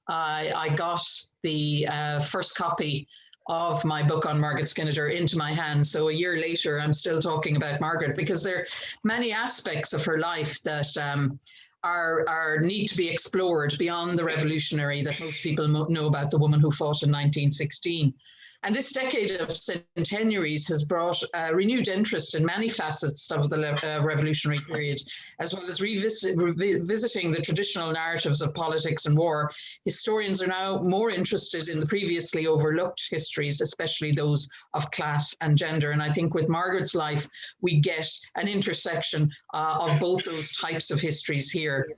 I got the first copy of my book on Margaret Skinnider into my hands. So a year later, I'm still talking about Margaret, because there are many aspects of her life that are need to be explored beyond the revolutionary that most people know about, the woman who fought in 1916. And this decade of centenaries has brought renewed interest in many facets of the revolutionary period, as well as revisiting the traditional narratives of politics and war. Historians are now more interested in the previously overlooked histories, especially those of class and gender. And I think with Margaret's life, we get an intersection of both those types of histories here.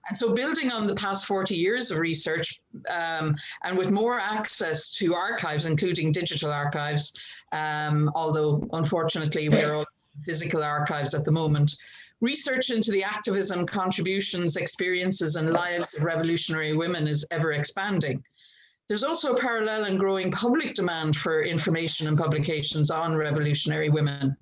And so building on the past 40 years of research, and with more access to archives, including digital archives, although unfortunately we're all physical archives at the moment, research into the activism, contributions, experiences, and lives of revolutionary women is ever expanding. There's also a parallel and growing public demand for information and publications on revolutionary women.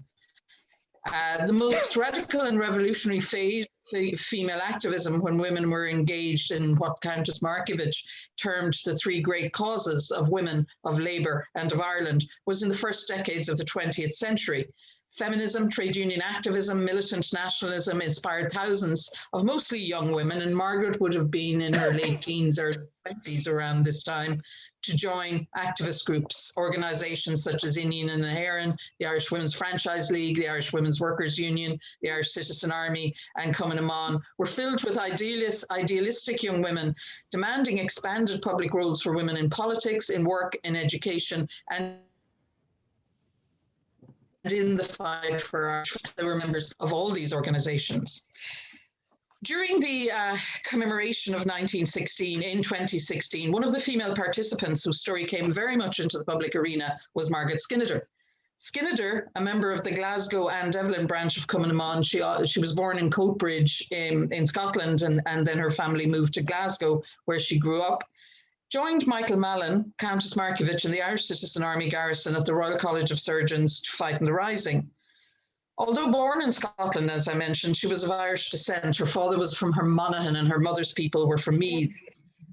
The most radical and revolutionary phase of female activism, when women were engaged in what Countess Markievicz termed the three great causes of women, of labour and of Ireland, was in the first decades of the 20th century. Feminism, trade union activism, militant nationalism inspired thousands of mostly young women, and Margaret would have been in her late teens or 20s around this time, to join activist groups, organisations such as Indian and the Heron, the Irish Women's Franchise League, the Irish Women's Workers Union, the Irish Citizen Army, and Cumann na mBan, were filled with idealistic young women demanding expanded public roles for women in politics, in work, in education, and in the fight for our. They were members of all these organisations. During the commemoration of 1916, in 2016, one of the female participants whose story came very much into the public arena was Margaret Skinnider. Skinnider, a member of the Glasgow and Devlin branch of Cumann na mBan, she was born in Coatbridge in Scotland, and then her family moved to Glasgow, where she grew up. Joined Michael Mallon, Countess Markievicz, and the Irish Citizen Army garrison at the Royal College of Surgeons to fight in the Rising. Although born in Scotland, as I mentioned, she was of Irish descent. Her father was from her Monaghan and her mother's people were from Meath.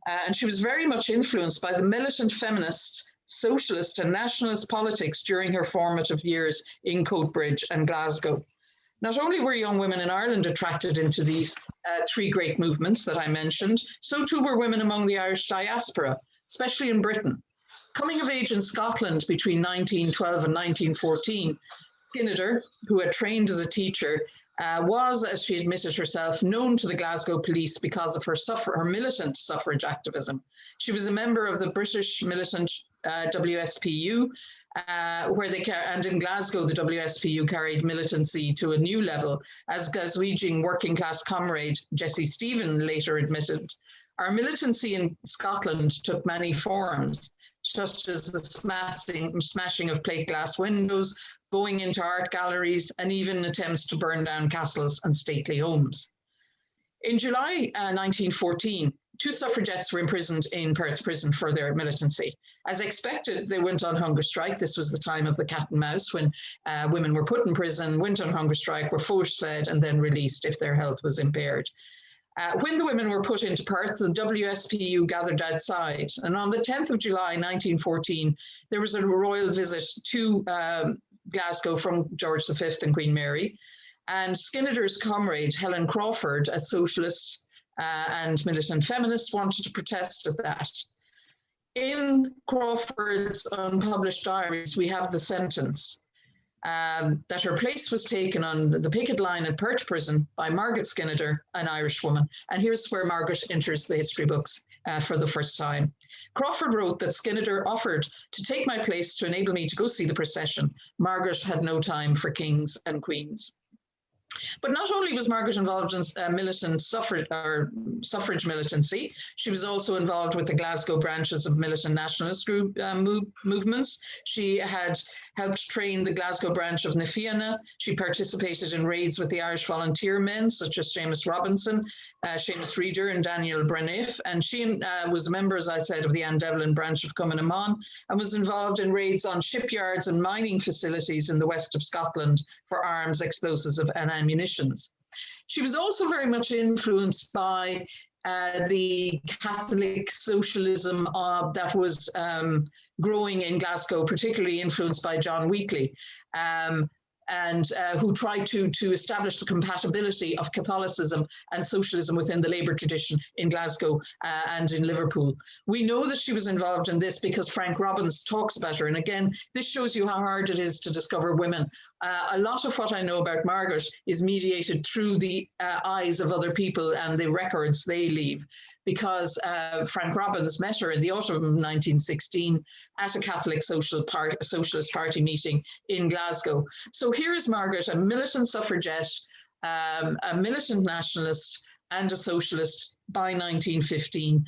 And she was very much influenced by the militant feminist, socialist and nationalist politics during her formative years in Coatbridge and Glasgow. Not only were young women in Ireland attracted into these three great movements that I mentioned, so too were women among the Irish diaspora, especially in Britain. Coming of age in Scotland between 1912 and 1914, Skinnider, who had trained as a teacher, was, as she admitted herself, known to the Glasgow police because of her militant suffrage activism. She was a member of the British militant WSPU, and in Glasgow, the WSPU carried militancy to a new level, as Glaswegian working class comrade Jessie Stephen later admitted. Our militancy in Scotland took many forms, such as the smashing of plate glass windows, going into art galleries, and even attempts to burn down castles and stately homes. In July 1914, two suffragettes were imprisoned in Perth prison for their militancy. As expected, they went on hunger strike. This was the time of the cat and mouse, when women were put in prison, went on hunger strike, were force-fed, and then released if their health was impaired. When the women were put into Perth, the WSPU gathered outside. And on the 10th of July, 1914, there was a royal visit to Glasgow from George V and Queen Mary. And Skinnider's comrade, Helen Crawford, a socialist and militant feminist, wanted to protest at that. In Crawford's unpublished diaries, we have the sentence that her place was taken on the picket line at Perth Prison by Margaret Skinnider, an Irish woman. And here's where Margaret enters the history books for the first time. Crawford wrote that Skinnider offered to take my place to enable me to go see the procession. Margaret had no time for kings and queens. But not only was Margaret involved in militant suffrage militancy, she was also involved with the Glasgow branches of militant nationalist group movements. She had helped train the Glasgow branch of Na Fianna. She participated in raids with the Irish volunteer men, such as Seamus Robinson, Seamus Reader and Daniel Breniff. And she was a member, as I said, of the Anne Devlin branch of Cumann na mBan, and was involved in raids on shipyards and mining facilities in the west of Scotland for arms, explosives and ammunitions. She was also very much influenced by the Catholic socialism that was growing in Glasgow, particularly influenced by John Weekly, and who tried to establish the compatibility of Catholicism and socialism within the Labour tradition in Glasgow and in Liverpool. We know that she was involved in this because Frank Robbins talks about her. And again, this shows you how hard it is to discover women. A lot of what I know about Margaret is mediated through the eyes of other people and the records they leave, because Frank Robbins met her in the autumn of 1916 at a Catholic Socialist Party meeting in Glasgow. So here is Margaret, a militant suffragette, a militant nationalist, and a socialist by 1915.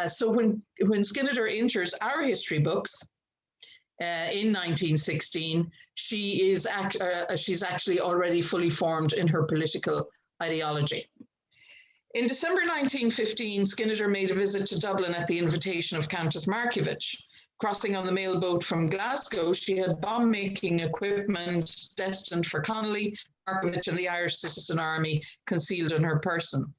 So when Skinnider enters our history books in 1916, she's actually already fully formed in her political ideology. In December 1915, Skinnider made a visit to Dublin at the invitation of Countess Markievicz. Crossing on the mail boat from Glasgow, she had bomb-making equipment destined for Connolly, Markievicz, and the Irish Citizen Army concealed in her person.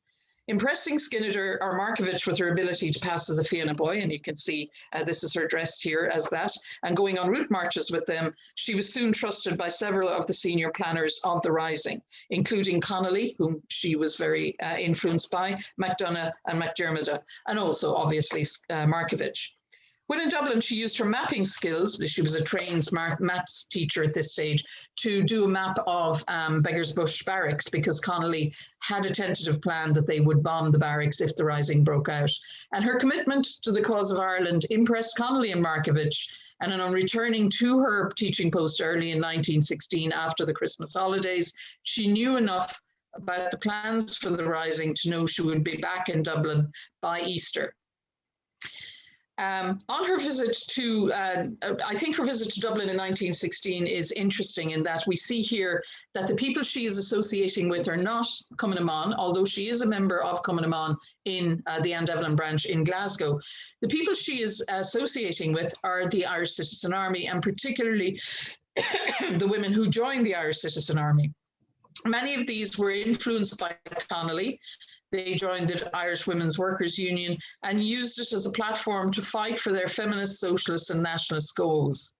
Impressing Skinnider or Markievicz with her ability to pass as a Fianna boy, and you can see this is her dressed here as that, and going on route marches with them, she was soon trusted by several of the senior planners of the Rising, including Connolly, whom she was very influenced by, MacDonagh and MacDiarmid, and also obviously Markievicz. When in Dublin, she used her mapping skills, she was a trained maths teacher at this stage, to do a map of Beggar's Bush Barracks, because Connolly had a tentative plan that they would bomb the barracks if the Rising broke out. And her commitment to the cause of Ireland impressed Connolly and Markievicz, and on returning to her teaching post early in 1916 after the Christmas holidays, she knew enough about the plans for the Rising to know she would be back in Dublin by Easter. On her visit to, I think her visit to Dublin in 1916 is interesting in that we see here that the people she is associating with are not Cumann Mon, although she is a member of Cumann Mon in the Anne Devlin branch in Glasgow. The people she is associating with are the Irish Citizen Army, and particularly the women who joined the Irish Citizen Army. Many of these were influenced by Connolly. They joined the Irish Women's Workers' Union and used it as a platform to fight for their feminist, socialist, and nationalist goals.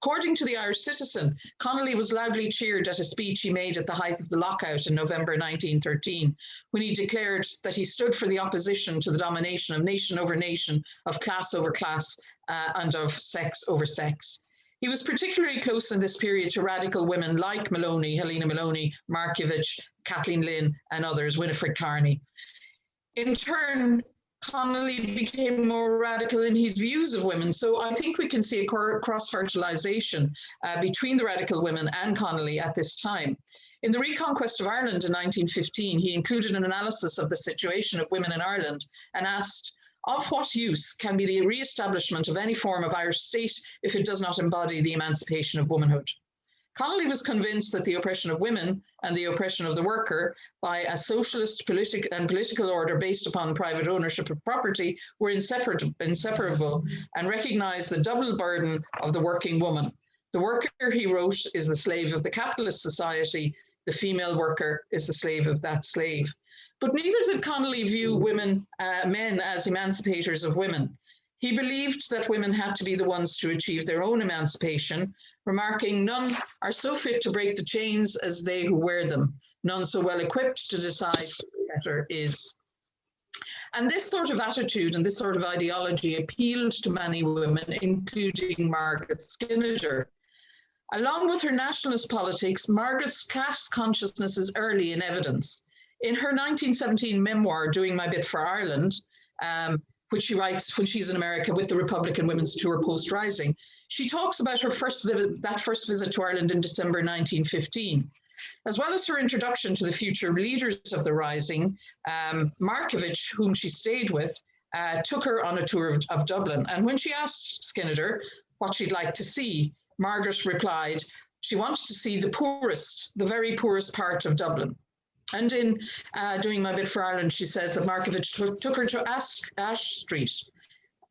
According to the Irish Citizen, Connolly was loudly cheered at a speech he made at the height of the lockout in November 1913, when he declared that he stood for the opposition to the domination of nation over nation, of class over class, and of sex over sex. He was particularly close in this period to radical women like Maloney, Helena Maloney, Markievicz, Kathleen Lynn, and others, Winifred Carney. In turn, Connolly became more radical in his views of women. So I think we can see a cross-fertilization between the radical women and Connolly at this time. In the Reconquest of Ireland in 1915, he included an analysis of the situation of women in Ireland and asked, of what use can be the re-establishment of any form of Irish state if it does not embody the emancipation of womanhood? Connolly was convinced that the oppression of women and the oppression of the worker by a socialist political order based upon private ownership of property were inseparable, and recognized the double burden of the working woman. The worker, he wrote, is the slave of the capitalist society. The female worker is the slave of that slave. But neither did Connolly view men as emancipators of women. He believed that women had to be the ones to achieve their own emancipation, remarking, "None are so fit to break the chains as they who wear them, none so well equipped to decide what better is." And this sort of attitude and this sort of ideology appealed to many women, including Margaret Skinnider. Along with her nationalist politics, Margaret's class consciousness is early in evidence. In her 1917 memoir, Doing My Bit for Ireland, which she writes when she's in America with the Republican Women's Tour post-Rising, she talks about her first visit to Ireland in December 1915. As well as her introduction to the future leaders of the Rising, Markievicz, whom she stayed with, took her on a tour of Dublin. And when she asked Skinnider what she'd like to see, Margaret replied she wanted to see the poorest, the very poorest part of Dublin. And in Doing My Bit for Ireland, she says that Markievicz took her to Ash Street.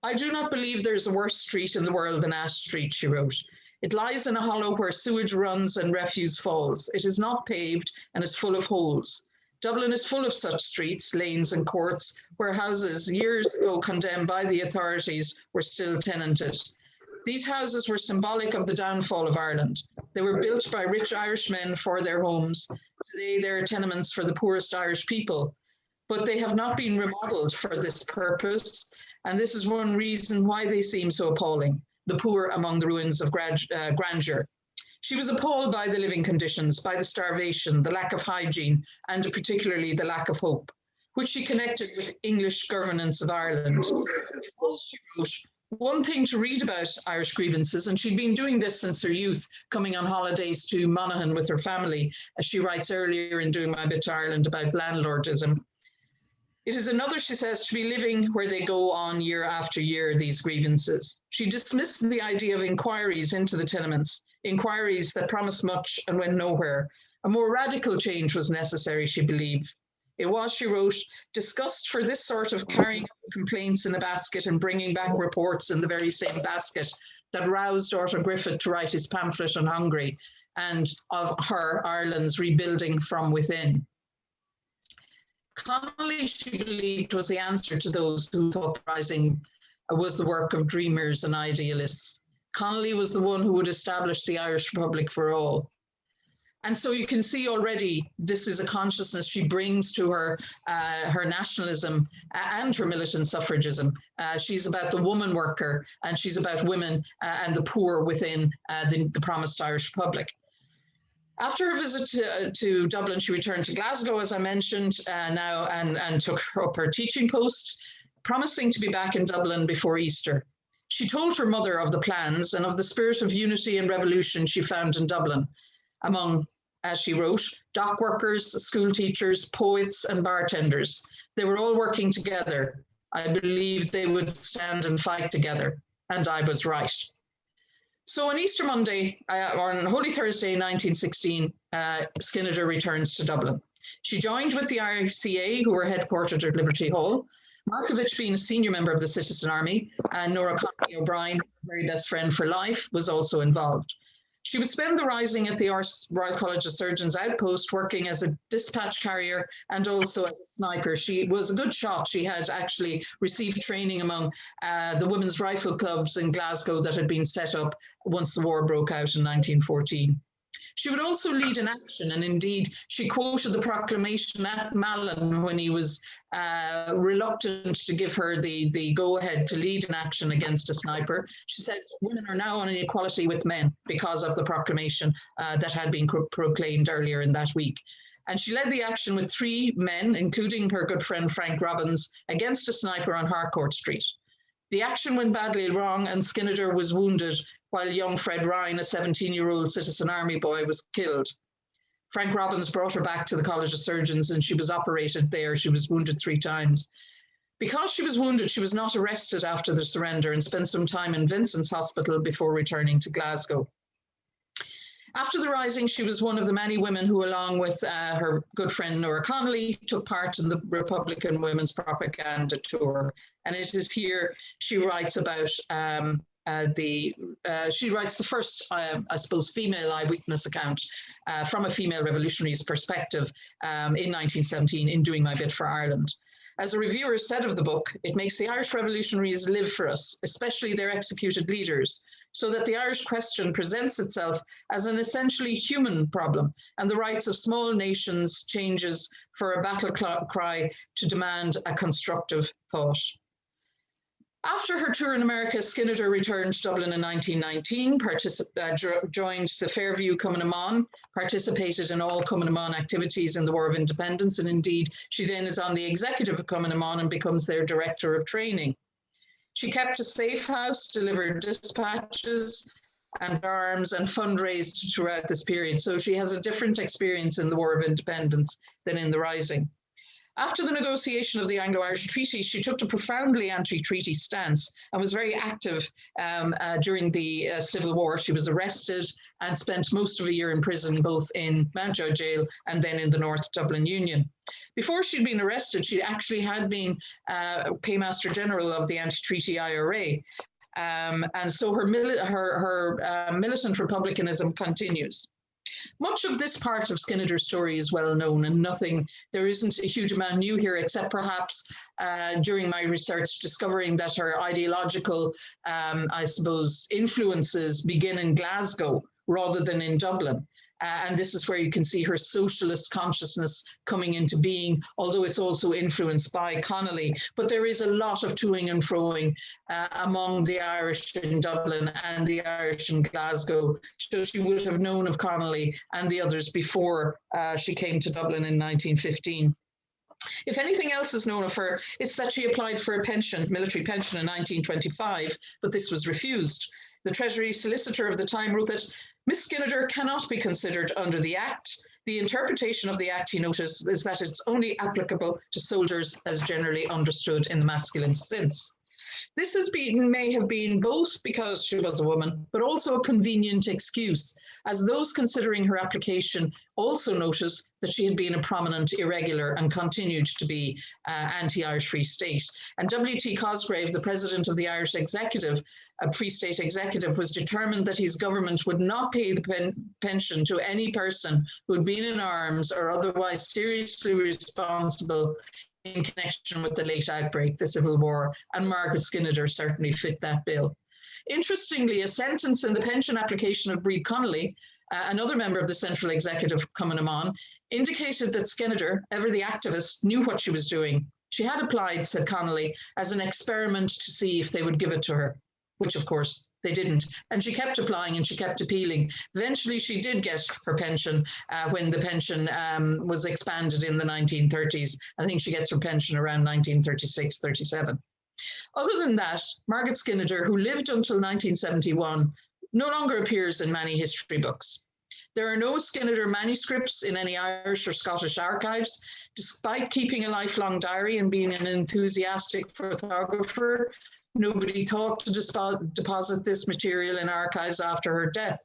"I do not believe there's a worse street in the world than Ash Street," she wrote. "It lies in a hollow where sewage runs and refuse falls. It is not paved and is full of holes. Dublin is full of such streets, lanes and courts where houses years ago condemned by the authorities were still tenanted. These houses were symbolic of the downfall of Ireland. They were built by rich Irishmen for their homes. Today they're tenements for the poorest Irish people, but they have not been remodeled for this purpose, and this is one reason why they seem so appalling, the poor among the ruins of grandeur. She was appalled by the living conditions, by the starvation, the lack of hygiene, and particularly the lack of hope, which she connected with English governance of Ireland. She wrote, one thing to read about Irish grievances, and she'd been doing this since her youth, coming on holidays to Monaghan with her family, as she writes earlier in Doing My Bit to Ireland about landlordism. It is another, she says, to be living where they go on year after year, these grievances. She dismissed the idea of inquiries into the tenements, inquiries that promised much and went nowhere. A more radical change was necessary, she believed. It was, she wrote, discussed for this sort of carrying complaints in a basket and bringing back reports in the very same basket that roused Arthur Griffith to write his pamphlet on Hungary and of her Ireland's rebuilding from within. Connolly, she believed, was the answer to those who thought the rising was the work of dreamers and idealists. Connolly was the one who would establish the Irish Republic for all. And so you can see already this is a consciousness she brings to her nationalism and her militant suffragism. She's about the woman worker, and she's about women and the poor within the promised Irish Republic. After her visit to Dublin, she returned to Glasgow, as I mentioned, now and took up her teaching post, promising to be back in Dublin before Easter. She told her mother of the plans and of the spirit of unity and revolution she found in Dublin, among, as she wrote, dock workers, school teachers, poets, and bartenders. They were all working together. I believed they would stand and fight together, and I was right. So on Easter Monday, on Holy Thursday, 1916, Skinnider returns to Dublin. She joined with the RCA, who were headquartered at Liberty Hall, Markovich being a senior member of the Citizen Army, and Nora Connolly O'Brien, her very best friend for life, was also involved. She would spend the rising at the Royal College of Surgeons outpost, working as a dispatch carrier and also as a sniper. She was a good shot. She had actually received training among the women's rifle clubs in Glasgow that had been set up once the war broke out in 1914. She would also lead an action, and indeed she quoted the proclamation at Malin when he was reluctant to give her the go-ahead to lead an action against a sniper. She said, women are now on an equality with men because of the proclamation that had been proclaimed earlier in that week. And she led the action with 3 men, including her good friend Frank Robbins, against a sniper on Harcourt Street. The action went badly wrong, and Skinnider was wounded, while young Fred Ryan, a 17-year-old Citizen Army boy, was killed. Frank Robbins brought her back to the College of Surgeons, and she was operated there. She was wounded 3 times. Because she was wounded, she was not arrested after the surrender and spent some time in Vincent's Hospital before returning to Glasgow. After the rising, she was one of the many women who, along with her good friend Nora Connolly, took part in the Republican Women's Propaganda Tour. And it is here she writes about she writes the first, I suppose, female eyewitness account from a female revolutionary's perspective in 1917 in Doing My Bit for Ireland. As a reviewer said of the book, it makes the Irish revolutionaries live for us, especially their executed leaders, so that the Irish question presents itself as an essentially human problem, and the rights of small nations changes for a battle cry to demand a constructive thought. After her tour in America, Skinnider returned to Dublin in 1919, joined the Fairview Cumann Mon, participated in all Cumann Mon activities in the War of Independence, and indeed, she then is on the executive of Cumann Mon and becomes their director of training. She kept a safe house, delivered dispatches and arms, and fundraised throughout this period. So she has a different experience in the War of Independence than in the Rising. After the negotiation of the Anglo-Irish Treaty, she took a profoundly anti-treaty stance and was very active during the Civil War. She was arrested and spent most of a year in prison, both in Mountjoy Jail and then in the North Dublin Union. Before she'd been arrested, she actually had been Paymaster General of the anti-treaty IRA. And so her militant republicanism continues. Much of this part of Skinnider's story is well known, and there isn't a huge amount new here, except perhaps during my research discovering that her ideological, I suppose, influences begin in Glasgow rather than in Dublin. And this is where you can see her socialist consciousness coming into being, although it's also influenced by Connolly. But there is a lot of toing and froing among the Irish in Dublin and the Irish in Glasgow. So she would have known of Connolly and the others before she came to Dublin in 1915. If anything else is known of her, it's that she applied for a pension, military pension in 1925, but this was refused. The Treasury solicitor of the time wrote that Miss Skinnider cannot be considered under the Act. The interpretation of the Act, he noticed, is that it's only applicable to soldiers as generally understood in the masculine sense. This may have been both because she was a woman, but also a convenient excuse, as those considering her application also noticed that she had been a prominent irregular and continued to be anti-Irish Free State. And W.T. Cosgrave, the president of the Irish Executive, Free State Executive, was determined that his government would not pay the pension to any person who had been in arms or otherwise seriously responsible in connection with the late outbreak, the Civil War, and Margaret Skinnider certainly fit that bill. Interestingly, a sentence in the pension application of Breed Connolly, another member of the Central Executive coming on, indicated that Skinnider, ever the activist, knew what she was doing. She had applied, said Connolly, as an experiment to see if they would give it to her, which of course they didn't. And she kept applying and she kept appealing. Eventually she did get her pension when the pension was expanded in the 1930s. I think she gets her pension around 1936, 37. Other than that, Margaret Skinnider, who lived until 1971, no longer appears in many history books. There are no Skinnider manuscripts in any Irish or Scottish archives. Despite keeping a lifelong diary and being an enthusiastic photographer, nobody thought to deposit this material in archives after her death.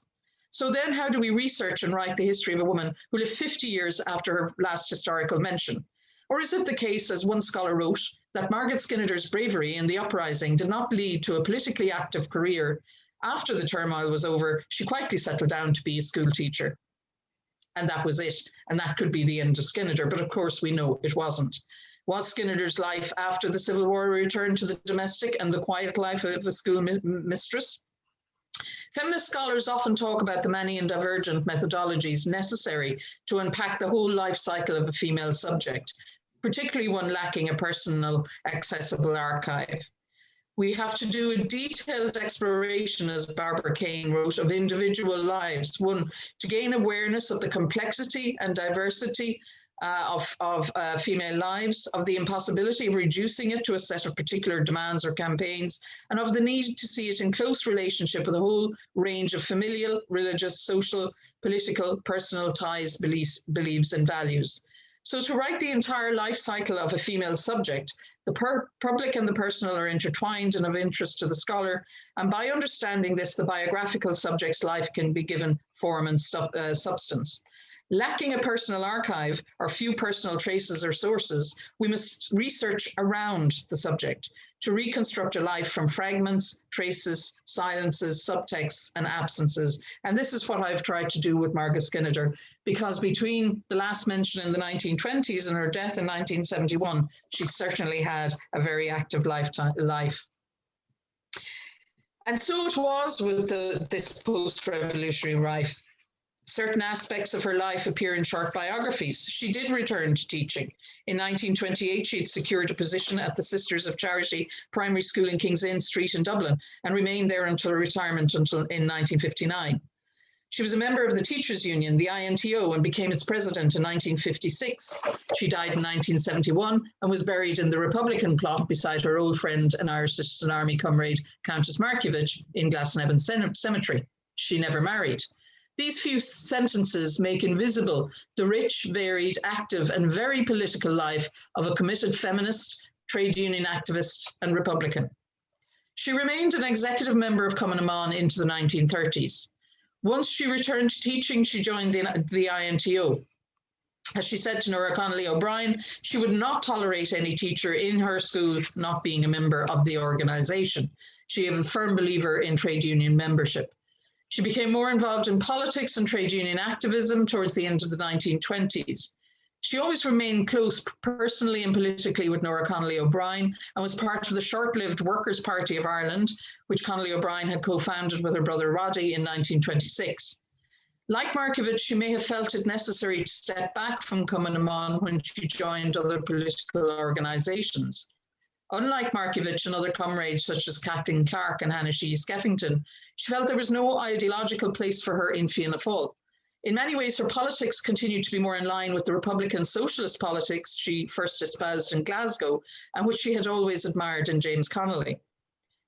So then how do we research and write the history of a woman who lived 50 years after her last historical mention? Or is it the case, as one scholar wrote, that Margaret Skinnider's bravery in the uprising did not lead to a politically active career? After the turmoil was over, she quietly settled down to be a school teacher. And that was it. And that could be the end of Skinnider. But of course, we know it wasn't. Was Skinnider's life after the Civil War a return to the domestic and the quiet life of a school mistress? Feminist scholars often talk about the many and divergent methodologies necessary to unpack the whole life cycle of a female subject, particularly one lacking a personal, accessible archive. We have to do a detailed exploration, as Barbara Kane wrote, of individual lives, one, to gain awareness of the complexity and diversity of female lives, of the impossibility of reducing it to a set of particular demands or campaigns, and of the need to see it in close relationship with a whole range of familial, religious, social, political, personal ties, beliefs, and values. So to write the entire life cycle of a female subject, the public and the personal are intertwined and of interest to the scholar, and by understanding this, the biographical subject's life can be given form and substance. Lacking a personal archive or few personal traces or sources, we must research around the subject to reconstruct a life from fragments, traces, silences, subtexts, and absences. And this is what I've tried to do with Margaret Skinnider, because between the last mention in the 1920s and her death in 1971, she certainly had a very active life. And so it was with this post-revolutionary life. Certain aspects of her life appear in short biographies. She did return to teaching. In 1928, she had secured a position at the Sisters of Charity Primary School in King's Inn Street in Dublin and remained there until retirement in 1959. She was a member of the Teachers' Union, the INTO, and became its president in 1956. She died in 1971 and was buried in the Republican plot beside her old friend and Irish Citizen Army comrade, Countess Markievicz, in Glasnevin Cemetery. She never married. These few sentences make invisible the rich, varied, active, and very political life of a committed feminist, trade union activist, and Republican. She remained an executive member of Cumann na mBan into the 1930s. Once she returned to teaching, she joined the INTO. As she said to Nora Connolly O'Brien, she would not tolerate any teacher in her school not being a member of the organisation. She is a firm believer in trade union membership. She became more involved in politics and trade union activism towards the end of the 1920s. She always remained close personally and politically with Nora Connolly O'Brien and was part of the short-lived Workers' Party of Ireland, which Connolly O'Brien had co-founded with her brother Roddy in 1926. Like Markievicz, she may have felt it necessary to step back from Cumann na mBan when she joined other political organisations. Unlike Markievicz and other comrades such as Kathleen Clark and Hannah Sheehy Skeffington, she felt there was no ideological place for her in Fianna Fáil. In many ways, her politics continued to be more in line with the Republican socialist politics she first espoused in Glasgow and which she had always admired in James Connolly.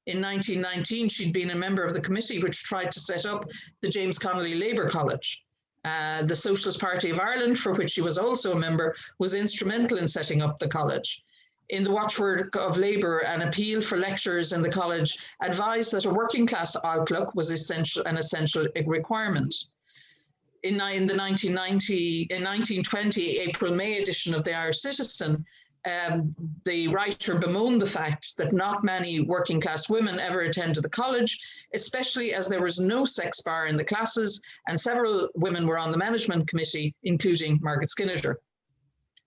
In 1919, she'd been a member of the committee which tried to set up the James Connolly Labour College. The Socialist Party of Ireland, for which she was also a member, was instrumental in setting up the college. In the watchword of Labour, an appeal for lecturers in the college advised that a working class outlook was an essential requirement. In the 1920 April-May edition of the Irish Citizen, the writer bemoaned the fact that not many working class women ever attended the college, especially as there was no sex bar in the classes and several women were on the management committee, including Margaret Skinnider.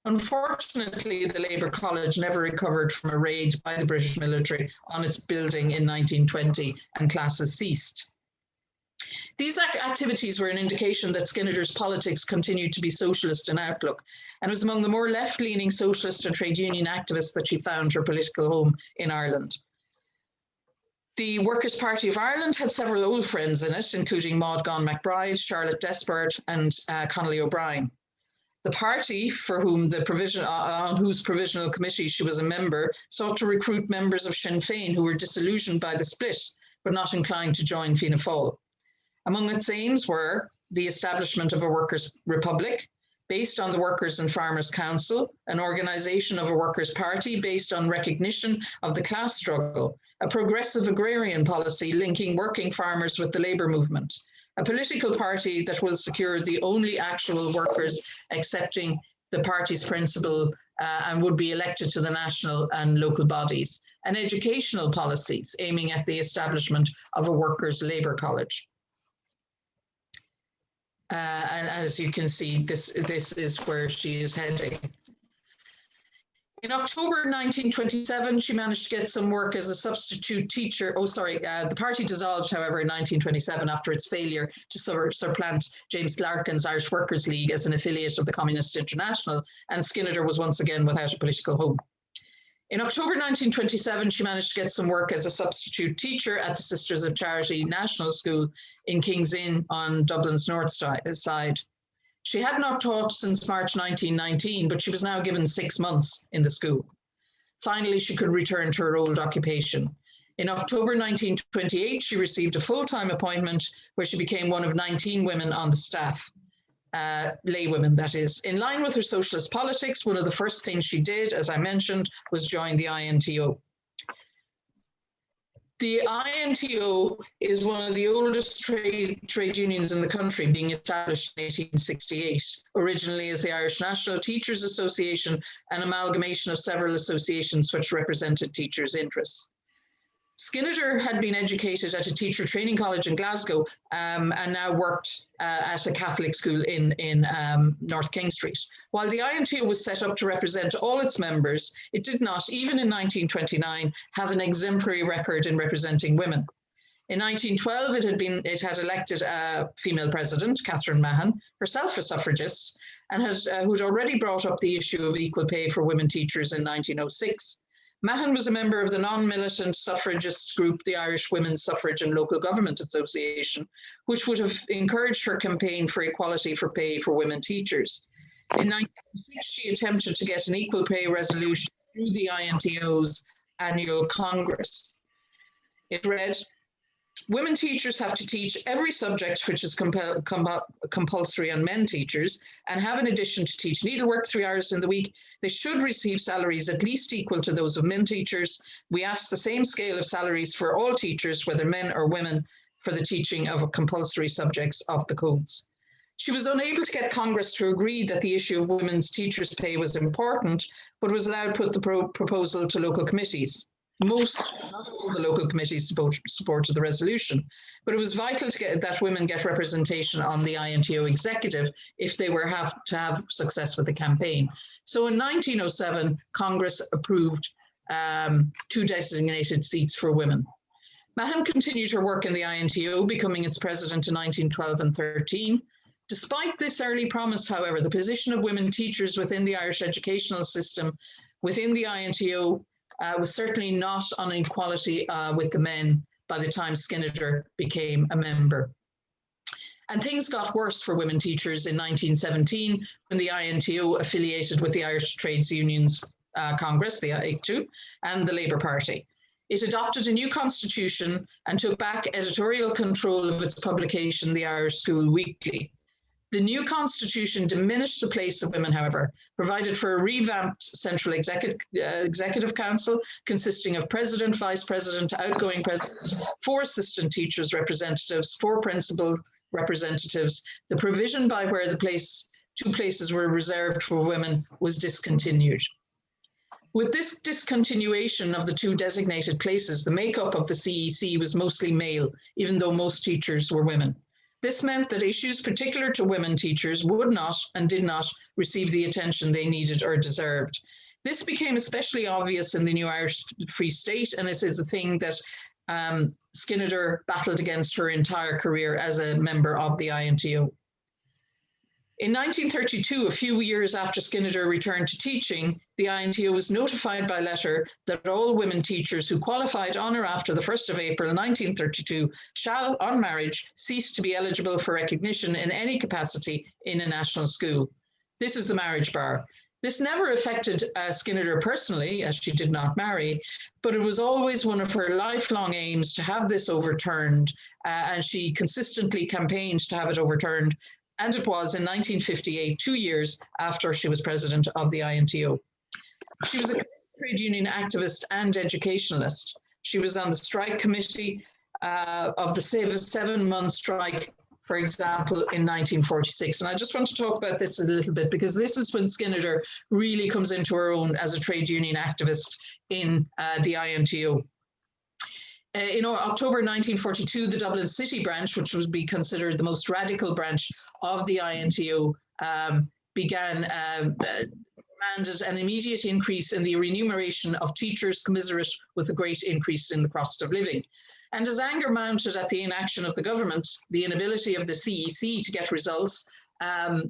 Unfortunately, the Labour College never recovered from a raid by the British military on its building in 1920 and classes ceased. These activities were an indication that Skinnider's politics continued to be socialist in outlook, and it was among the more left-leaning socialist and trade union activists that she found her political home in Ireland. The Workers' Party of Ireland had several old friends in it, including Maud Gonne McBride, Charlotte Despard, and Connolly O'Brien. The party, for whom on whose provisional committee she was a member, sought to recruit members of Sinn Féin who were disillusioned by the split, but not inclined to join Fianna Fáil. Among its aims were the establishment of a workers' republic based on the Workers' and Farmers' Council, an organisation of a workers' party based on recognition of the class struggle, a progressive agrarian policy linking working farmers with the labour movement, a political party that will secure the only actual workers accepting the party's principle and would be elected to the national and local bodies, and educational policies aiming at the establishment of a workers' labour college. And as you can see, this is where she is heading. In October 1927, she managed to get some work as a substitute teacher. The party dissolved, however, in 1927 after its failure to supplant James Larkin's Irish Workers' League as an affiliate of the Communist International, and Skinnider was once again without a political home. In October 1927, she managed to get some work as a substitute teacher at the Sisters of Charity National School in King's Inn on Dublin's north side. She had not taught since March 1919, but she was now given 6 months in the school. Finally, she could return to her old occupation. In October 1928, she received a full-time appointment where she became one of 19 women on the staff. Laywomen, that is. In line with her socialist politics, one of the first things she did, as I mentioned, was join the INTO. The INTO is one of the oldest trade unions in the country, being established in 1868, originally as the Irish National Teachers Association, an amalgamation of several associations which represented teachers' interests. Skinnider had been educated at a teacher training college in Glasgow and now worked at a Catholic school in North King Street. While the INTO was set up to represent all its members, it did not, even in 1929, have an exemplary record in representing women. In 1912, it had elected a female president, Catherine Mahon, herself a suffragist, and who'd already brought up the issue of equal pay for women teachers in 1906. Mahon was a member of the non-militant suffragist group, the Irish Women's Suffrage and Local Government Association, which would have encouraged her campaign for equality for pay for women teachers. In 1906, she attempted to get an equal pay resolution through the INTO's annual Congress. It read, "Women teachers have to teach every subject which is compulsory on men teachers and have in addition to teach needlework 3 hours in the week. They should receive salaries at least equal to those of men teachers. We ask the same scale of salaries for all teachers, whether men or women, for the teaching of compulsory subjects of the codes." She was unable to get Congress to agree that the issue of women's teachers' pay was important, but was allowed to put the proposal to local committees. Most, not all the local committees supported the resolution, but it was vital that women get representation on the INTO executive if they were to have success with the campaign. So in 1907, Congress approved 2 designated seats for women. Mahon continued her work in the INTO, becoming its president in 1912 and 13. Despite this early promise, however, the position of women teachers within the Irish educational system within the INTO was certainly not on equality with the men by the time Skinnider became a member. And things got worse for women teachers in 1917 when the INTO affiliated with the Irish Trades Unions Congress, the ICTU, and the Labour Party. It adopted a new constitution and took back editorial control of its publication, the Irish School Weekly. The new constitution diminished the place of women, however, provided for a revamped central executive council consisting of president, vice president, outgoing president, 4 assistant teachers representatives, 4 principal representatives. The provision by where the 2 places were reserved for women was discontinued. With this discontinuation of the 2 designated places, the makeup of the CEC was mostly male, even though most teachers were women. This meant that issues particular to women teachers would not and did not receive the attention they needed or deserved. This became especially obvious in the new Irish Free State, and it is a thing that Skinnider battled against her entire career as a member of the INTO. In 1932, a few years after Skinnider returned to teaching, the INTO was notified by letter that all women teachers who qualified on or after the 1st of April 1932 shall, on marriage, cease to be eligible for recognition in any capacity in a national school. This is the marriage bar. This never affected Skinnider personally, as she did not marry, but it was always one of her lifelong aims to have this overturned, and she consistently campaigned to have it overturned. And it was in 1958, 2 years after she was president of the INTO. She was a trade union activist and educationalist. She was on the strike committee of the 7-month strike, for example, in 1946. And I just want to talk about this a little bit, because this is when Skinnider really comes into her own as a trade union activist in the INTO. In October 1942, the Dublin City branch, which would be considered the most radical branch of the INTO, demanded an immediate increase in the remuneration of teachers commensurate with a great increase in the cost of living. And as anger mounted at the inaction of the government, the inability of the CEC to get results,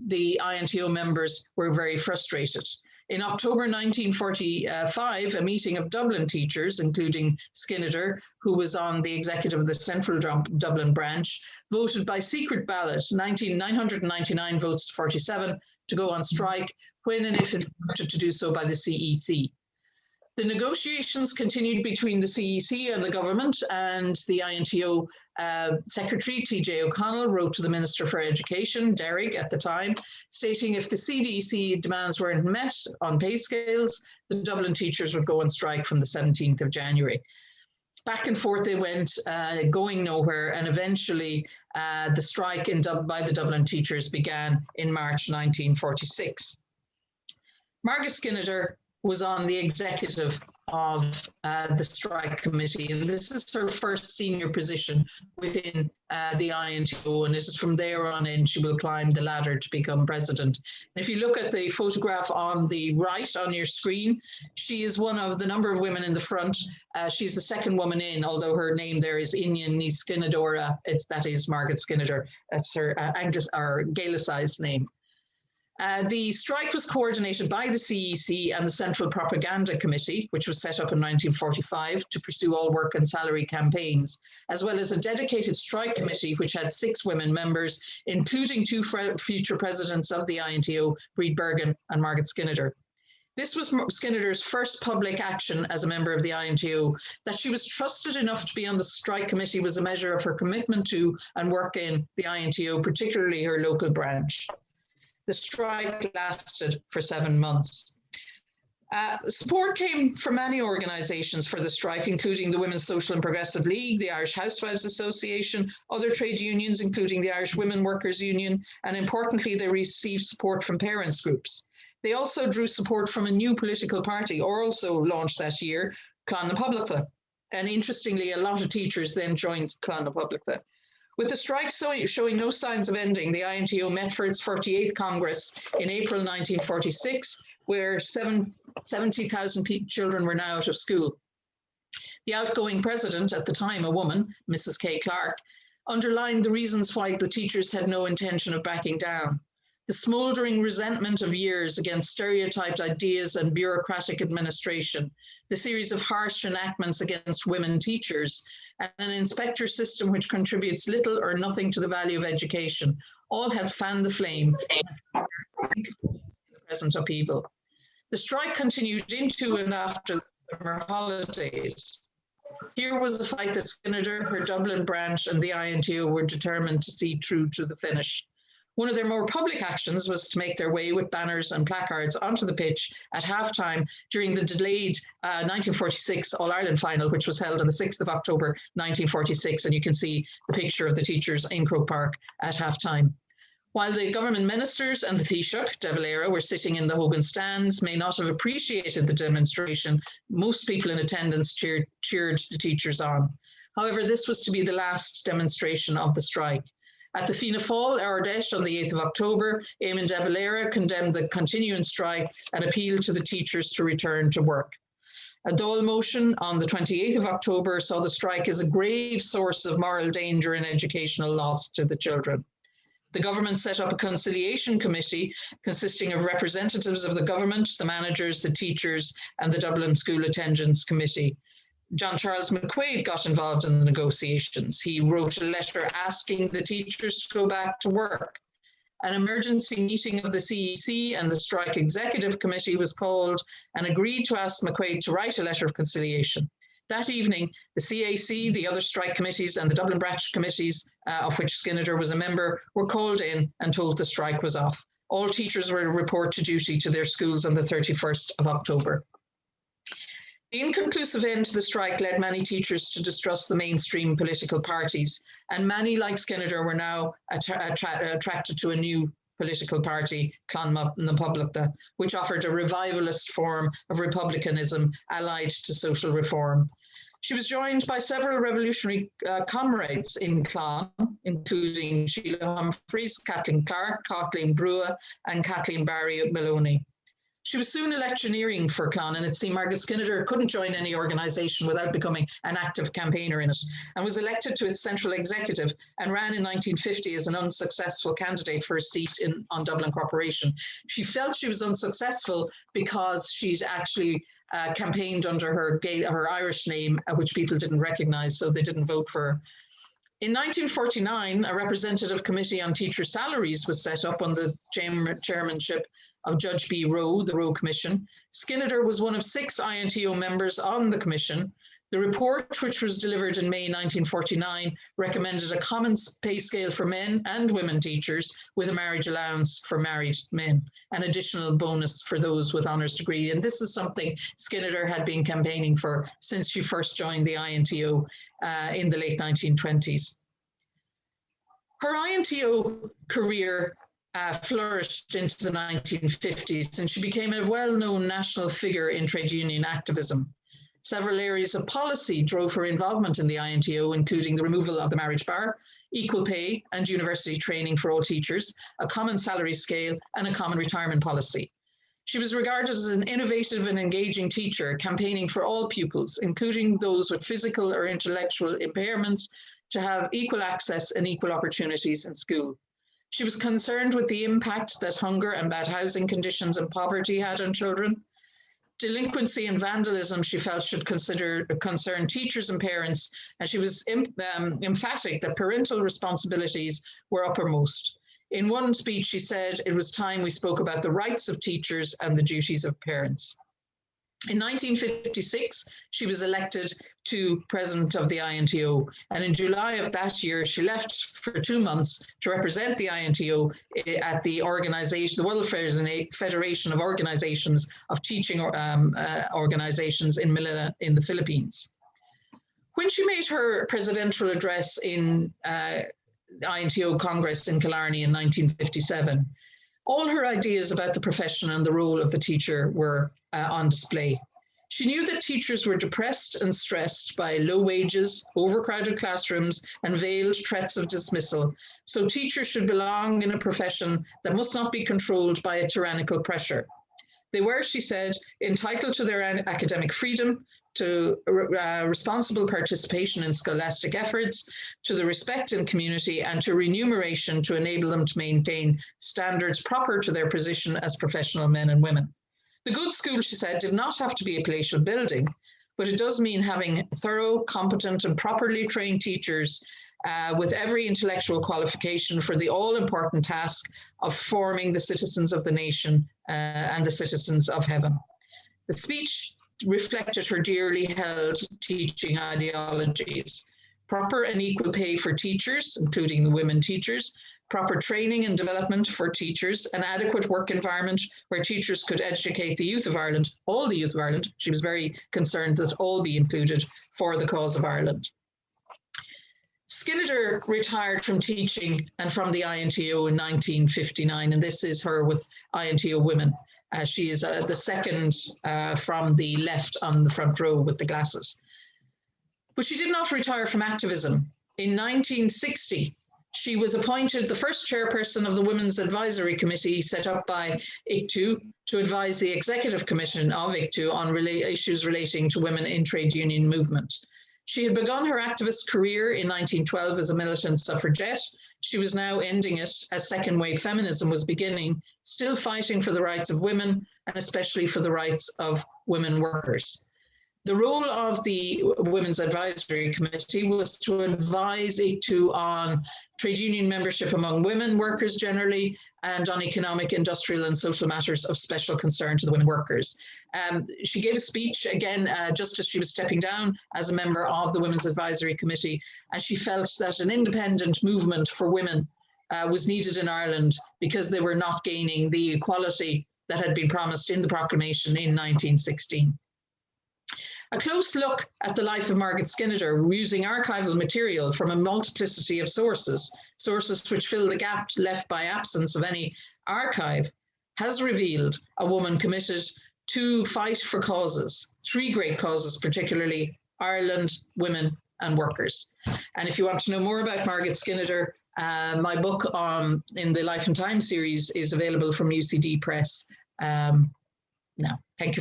the INTO members were very frustrated. In October 1945, a meeting of Dublin teachers, including Skinnider, who was on the executive of the Central Dublin branch, voted by secret ballot, 999 votes to 47, to go on strike when and if instructed to do so by the CEC. The negotiations continued between the CEC and the government, and the INTO Secretary T.J. O'Connell wrote to the Minister for Education, Derrig, at the time, stating if the CDC demands weren't met on pay scales, the Dublin teachers would go on strike from the 17th of January. Back and forth they went, going nowhere, and eventually the strike by the Dublin teachers began in March 1946. Margaret Skinnider was on the executive of the strike committee, and this is her first senior position within the INTO, and it is from there on in she will climb the ladder to become president. And if you look at the photograph on the right on your screen, she is one of the number of women in the front. She's the second woman in, although her name there is Inyan ní Skinadora. That is Margaret Skinnider. That's her Gaelicized name. The strike was coordinated by the CEC and the Central Propaganda Committee, which was set up in 1945 to pursue all work and salary campaigns, as well as a dedicated strike committee which had 6 women members, including 2 future presidents of the INTO, Breed Bergen and Margaret Skinnider. This was Skinnider's first public action as a member of the INTO. That she was trusted enough to be on the strike committee was a measure of her commitment to and work in the INTO, particularly her local branch. The strike lasted for 7 months. Support came from many organisations for the strike, including the Women's Social and Progressive League, the Irish Housewives Association, other trade unions, including the Irish Women Workers Union, and importantly, they received support from parents' groups. They also drew support from a new political party, also launched that year, Clann na Poblachta. And interestingly, a lot of teachers then joined Clann na Poblachta. With the strike showing no signs of ending, the INTO met for its 48th Congress in April 1946, where 70,000 children were now out of school. The outgoing president, at the time a woman, Mrs. K. Clark, underlined the reasons why the teachers had no intention of backing down. The smouldering resentment of years against stereotyped ideas and bureaucratic administration, the series of harsh enactments against women teachers, and an inspector system which contributes little or nothing to the value of education, all have fanned the flame in the present upheaval. The strike continued into and after the summer holidays. Here was a fight that Skinnider, her Dublin branch, and the INTO were determined to see through to the finish. One of their more public actions was to make their way with banners and placards onto the pitch at halftime during the delayed 1946 All-Ireland final, which was held on the 6th of October 1946. And you can see the picture of the teachers in Croke Park at halftime. While the government ministers and the Taoiseach, De Valera, were sitting in the Hogan stands, may not have appreciated the demonstration, most people in attendance cheered the teachers on. However, this was to be the last demonstration of the strike. At the Fianna Fáil, Ardèche, on the 8th of October, Eamon De Valera condemned the continuing strike and appealed to the teachers to return to work. A Dáil motion on the 28th of October saw the strike as a grave source of moral danger and educational loss to the children. The government set up a conciliation committee consisting of representatives of the government, the managers, the teachers, and the Dublin School Attendance Committee. John Charles McQuaid got involved in the negotiations. He wrote a letter asking the teachers to go back to work. An emergency meeting of the CEC and the Strike Executive Committee was called and agreed to ask McQuaid to write a letter of conciliation. That evening, the CAC, the other strike committees, and the Dublin branch committees, of which Skinnider was a member, were called in and told the strike was off. All teachers were to report to duty to their schools on the 31st of October. The inconclusive end to the strike led many teachers to distrust the mainstream political parties, and many, like Skinnider, were now attracted to a new political party, Clann na Poblachta, which offered a revivalist form of republicanism allied to social reform. She was joined by several revolutionary comrades in Clann, including Sheila Humphreys, Kathleen Clark, Kathleen Brua, and Kathleen Barry Maloney. She was soon electioneering for Clann, and it seemed Margaret Skinnider couldn't join any organisation without becoming an active campaigner in it, and was elected to its central executive and ran in 1950 as an unsuccessful candidate for a seat on Dublin Corporation. She felt she was unsuccessful because she'd actually campaigned under her Irish name, which people didn't recognise, so they didn't vote for her. In 1949, a representative committee on teacher salaries was set up on the chairmanship of Judge B. Rowe, the Rowe Commission. Skinnider was one of 6 INTO members on the commission. The report, which was delivered in May 1949, recommended a common pay scale for men and women teachers with a marriage allowance for married men, an additional bonus for those with honours degree. And this is something Skinnider had been campaigning for since she first joined the INTO in the late 1920s. Her INTO career flourished into the 1950s, and she became a well-known national figure in trade union activism. Several areas of policy drove her involvement in the INTO, including the removal of the marriage bar, equal pay and university training for all teachers, a common salary scale, and a common retirement policy. She was regarded as an innovative and engaging teacher, campaigning for all pupils, including those with physical or intellectual impairments, to have equal access and equal opportunities in school. She was concerned with the impact that hunger and bad housing conditions and poverty had on children. Delinquency and vandalism, she felt, should concern teachers and parents, and she was emphatic that parental responsibilities were uppermost. In one speech, she said, "It was time we spoke about the rights of teachers and the duties of parents." In 1956, she was elected to president of the INTO, and in July of that year, she left for 2 months to represent the INTO at the organization, the World Federation of Organizations of Teaching Organizations in Manila in the Philippines. When she made her presidential address in INTO Congress in Killarney in 1957, all her ideas about the profession and the role of the teacher were on display. She knew that teachers were depressed and stressed by low wages, overcrowded classrooms, and veiled threats of dismissal. So teachers should belong in a profession that must not be controlled by a tyrannical pressure. They were, she said, entitled to their academic freedom, to responsible participation in scholastic efforts, to the respect in community, and to remuneration to enable them to maintain standards proper to their position as professional men and women. The good school, she said, did not have to be a palatial building, but it does mean having thorough, competent, and properly trained teachers with every intellectual qualification for the all-important task of forming the citizens of the nation and the citizens of heaven. The speech reflected her dearly held teaching ideologies: proper and equal pay for teachers, including the women teachers, proper training and development for teachers, an adequate work environment where teachers could educate the youth of Ireland, all the youth of Ireland. She was very concerned that all be included for the cause of Ireland. Skinnider retired from teaching and from the INTO in 1959, and this is her with INTO Women. She is the second from the left on the front row with the glasses. But she did not retire from activism. In 1960, she was appointed the first chairperson of the Women's Advisory Committee set up by ICTU to advise the Executive Commission of ICTU on issues relating to women in trade union movement. She had begun her activist career in 1912 as a militant suffragette. She was now ending it as second wave feminism was beginning, still fighting for the rights of women and especially for the rights of women workers. The role of the Women's Advisory Committee was to advise ICTU on trade union membership among women workers generally, and on economic, industrial, and social matters of special concern to the women workers. She gave a speech, again, just as she was stepping down as a member of the Women's Advisory Committee, and she felt that an independent movement for women was needed in Ireland because they were not gaining the equality that had been promised in the proclamation in 1916. A close look at the life of Margaret Skinnider using archival material from a multiplicity of sources which fill the gap left by absence of any archive, has revealed a woman committed to fight for causes, three great causes, particularly Ireland, women, and workers. And if you want to know more about Margaret Skinnider, my book in the Life and Time series is available from UCD Press now. Thank you.